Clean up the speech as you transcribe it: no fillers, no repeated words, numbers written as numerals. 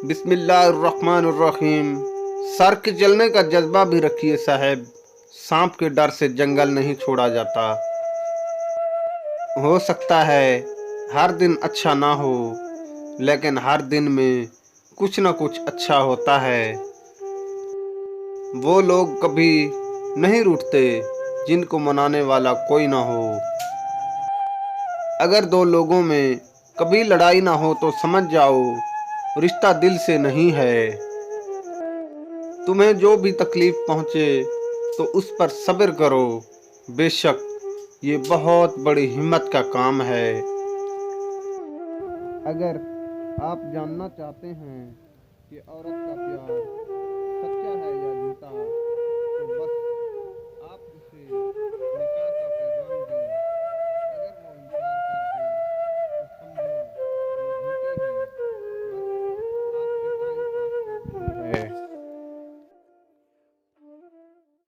बिस्मिल्लाहिर्रहमानिर्रहीम। सर के जलने का जज्बा भी रखिए साहब, सांप के डर से जंगल नहीं छोड़ा जाता। हो सकता है हर दिन अच्छा ना हो, लेकिन हर दिन में कुछ ना कुछ अच्छा होता है। वो लोग कभी नहीं रूठते जिनको मनाने वाला कोई ना हो। अगर दो लोगों में कभी लड़ाई ना हो तो समझ जाओ रिश्ता दिल से नहीं है। तुम्हें जो भी तकलीफ पहुंचे तो उस पर सब्र करो, बेशक ये बहुत बड़ी हिम्मत का काम है। अगर आप जानना चाहते हैं कि औरत का प्यार सच्चा है या झूठा,